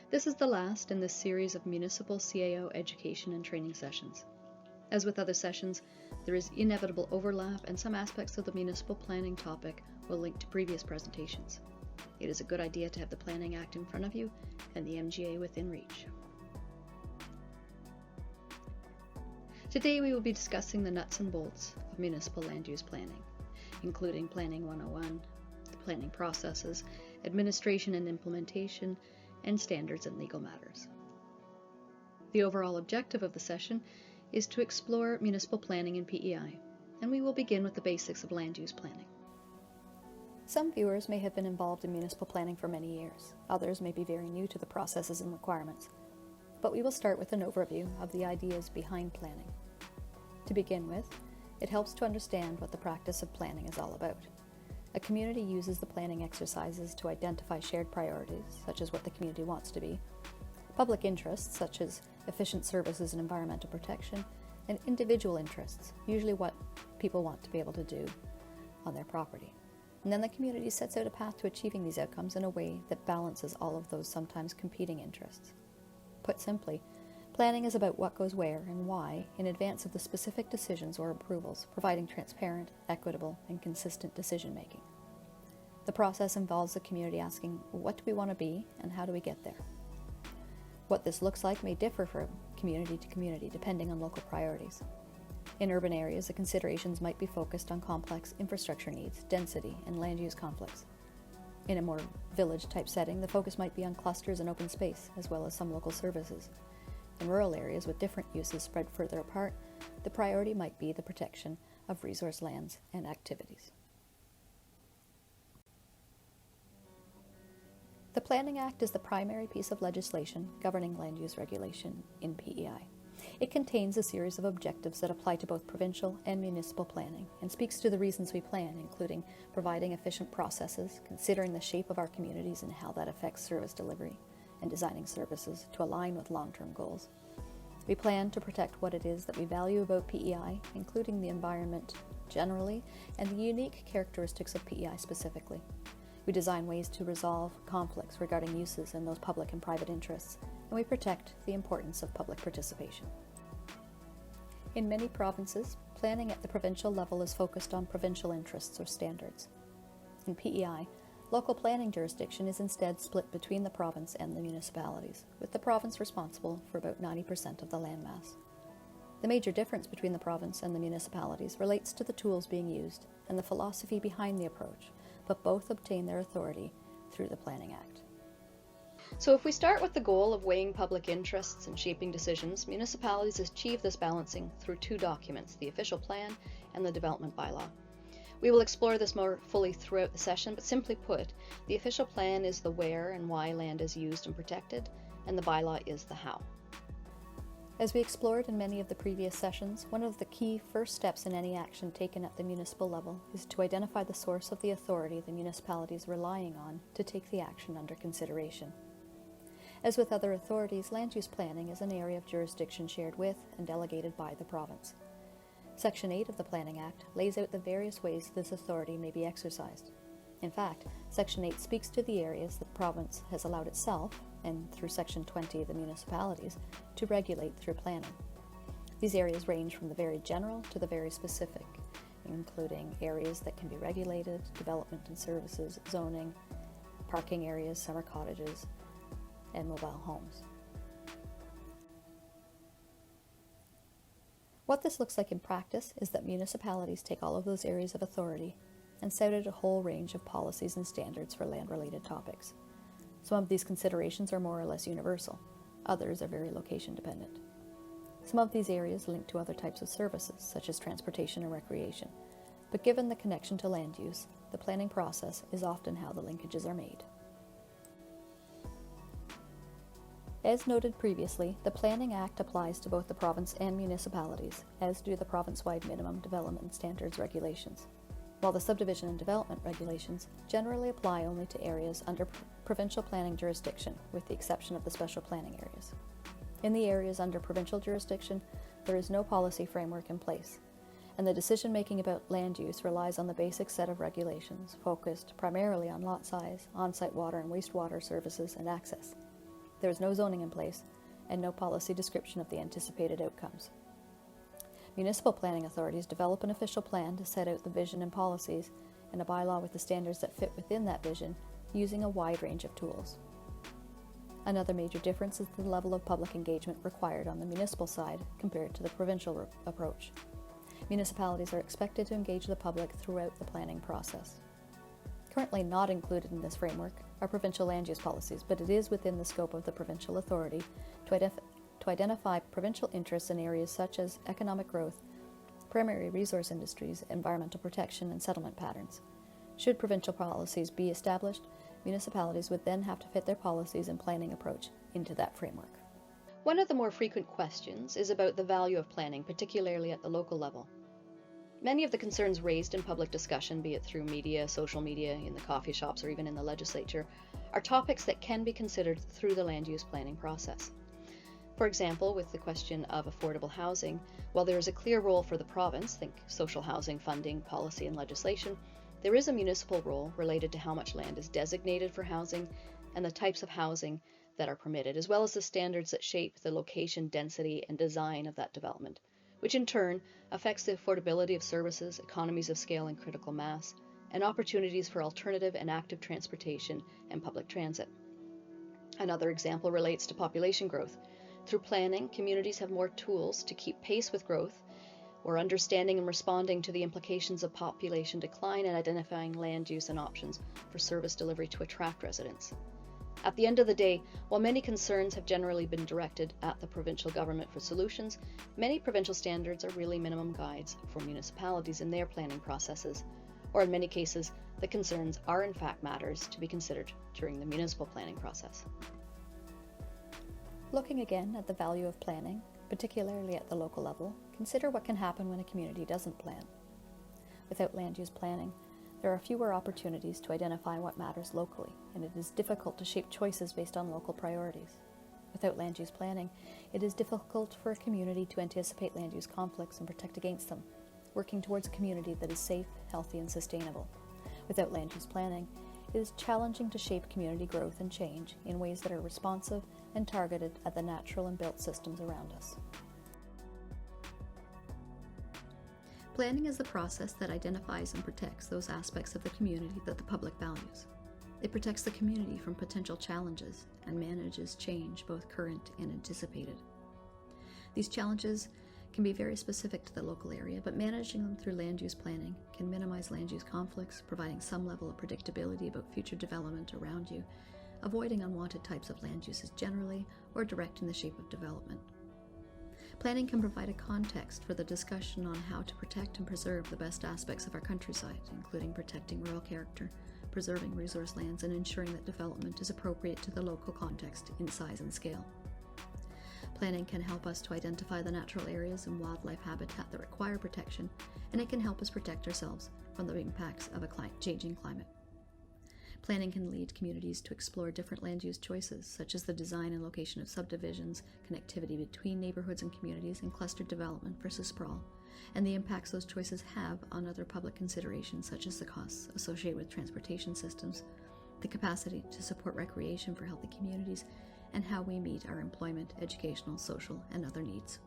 This is the last in this series of municipal CAO education and training sessions. As with other sessions, there is inevitable overlap and some aspects of the municipal planning topic will link to previous presentations. It is a good idea to have the Planning Act in front of you and the MGA within reach. Today we will be discussing the nuts and bolts of municipal land use planning, including Planning 101, the planning processes, administration and implementation, and standards and legal matters. The overall objective of the session is to explore municipal planning in PEI, and we will begin with the basics of land use planning. Some viewers may have been involved in municipal planning for many years. Others may be very new to the processes and requirements. But we will start with an overview of the ideas behind planning. To begin with, it helps to understand what the practice of planning is all about. A community uses the planning exercises to identify shared priorities, such as what the community wants to be, public interests, such as efficient services and environmental protection, and individual interests, usually what people want to be able to do on their property. And then the community sets out a path to achieving these outcomes in a way that balances all of those sometimes competing interests. Put simply, planning is about what goes where and why in advance of the specific decisions or approvals, providing transparent, equitable, and consistent decision-making. The process involves the community asking, what do we want to be and how do we get there? What this looks like may differ from community to community depending on local priorities. In urban areas, the considerations might be focused on complex infrastructure needs, density, and land use conflicts. In a more village-type setting, the focus might be on clusters and open space, as well as some local services. In rural areas with different uses spread further apart, the priority might be the protection of resource lands and activities. The Planning Act is the primary piece of legislation governing land use regulation in PEI. It contains a series of objectives that apply to both provincial and municipal planning and speaks to the reasons we plan, including providing efficient processes, considering the shape of our communities and how that affects service delivery, and designing services to align with long-term goals. We plan to protect what it is that we value about PEI, including the environment generally and the unique characteristics of PEI specifically. We design ways to resolve conflicts regarding uses and those public and private interests, and we protect the importance of public participation. In many provinces, planning at the provincial level is focused on provincial interests or standards. In PEI, local planning jurisdiction is instead split between the province and the municipalities, with the province responsible for about 90% of the landmass. The major difference between the province and the municipalities relates to the tools being used and the philosophy behind the approach, but both obtain their authority through the Planning Act. So if we start with the goal of weighing public interests and shaping decisions, municipalities achieve this balancing through two documents, the official plan and the development bylaw. We will explore this more fully throughout the session, but simply put, the official plan is the where and why land is used and protected, and the bylaw is the how. As we explored in many of the previous sessions, one of the key first steps in any action taken at the municipal level is to identify the source of the authority the municipality is relying on to take the action under consideration. As with other authorities, land use planning is an area of jurisdiction shared with and delegated by the province. Section 8 of the Planning Act lays out the various ways this authority may be exercised. In fact, Section 8 speaks to the areas the province has allowed itself, and through Section 20 the municipalities, to regulate through planning. These areas range from the very general to the very specific, including areas that can be regulated, development and services, zoning, parking areas, summer cottages, and mobile homes. What this looks like in practice is that municipalities take all of those areas of authority and set out a whole range of policies and standards for land-related topics. Some of these considerations are more or less universal. Others are very location-dependent. Some of these areas link to other types of services, such as transportation and recreation. But given the connection to land use, the planning process is often how the linkages are made. As noted previously, the Planning Act applies to both the province and municipalities, as do the province-wide minimum development standards regulations, while the subdivision and development regulations generally apply only to areas under provincial planning jurisdiction, with the exception of the special planning areas. In the areas under provincial jurisdiction, there is no policy framework in place, and the decision-making about land use relies on the basic set of regulations focused primarily on lot size, on-site water and wastewater services, and access. There is no zoning in place and no policy description of the anticipated outcomes. Municipal planning authorities develop an official plan to set out the vision and policies, and a bylaw with the standards that fit within that vision, using a wide range of tools. Another major difference is the level of public engagement required on the municipal side compared to the provincial approach. Municipalities are expected to engage the public throughout the planning process. Currently not included in this framework are provincial land use policies, but it is within the scope of the provincial authority to identify provincial interests in areas such as economic growth, primary resource industries, environmental protection, and settlement patterns. Should provincial policies be established, municipalities would then have to fit their policies and planning approach into that framework. One of the more frequent questions is about the value of planning, particularly at the local level. Many of the concerns raised in public discussion, be it through media, social media, in the coffee shops, or even in the legislature, are topics that can be considered through the land use planning process. For example, with the question of affordable housing, while there is a clear role for the province, think social housing funding, policy, and legislation, there is a municipal role related to how much land is designated for housing and the types of housing that are permitted, as well as the standards that shape the location, density, and design of that development, which in turn affects the affordability of services, economies of scale and critical mass, and opportunities for alternative and active transportation and public transit. Another example relates to population growth. Through planning, communities have more tools to keep pace with growth, or understanding and responding to the implications of population decline and identifying land use and options for service delivery to attract residents. At the end of the day, while many concerns have generally been directed at the provincial government for solutions, many provincial standards are really minimum guides for municipalities in their planning processes, or in many cases, the concerns are in fact matters to be considered during the municipal planning process. Looking again at the value of planning, particularly at the local level, consider what can happen when a community doesn't plan. Without land use planning, there are fewer opportunities to identify what matters locally, and it is difficult to shape choices based on local priorities. Without land use planning, it is difficult for a community to anticipate land use conflicts and protect against them, working towards a community that is safe, healthy, and sustainable. Without land use planning, it is challenging to shape community growth and change in ways that are responsive and targeted at the natural and built systems around us. Planning is the process that identifies and protects those aspects of the community that the public values. It protects the community from potential challenges and manages change, both current and anticipated. These challenges can be very specific to the local area, but managing them through land use planning can minimize land use conflicts, providing some level of predictability about future development around you, avoiding unwanted types of land uses generally, or directing the shape of development. Planning can provide a context for the discussion on how to protect and preserve the best aspects of our countryside, including protecting rural character, preserving resource lands, and ensuring that development is appropriate to the local context in size and scale. Planning can help us to identify the natural areas and wildlife habitat that require protection, and it can help us protect ourselves from the impacts of a changing climate. Planning can lead communities to explore different land use choices, such as the design and location of subdivisions, connectivity between neighborhoods and communities, and clustered development versus sprawl, and the impacts those choices have on other public considerations, such as the costs associated with transportation systems, the capacity to support recreation for healthy communities, and how we meet our employment, educational, social, and other needs.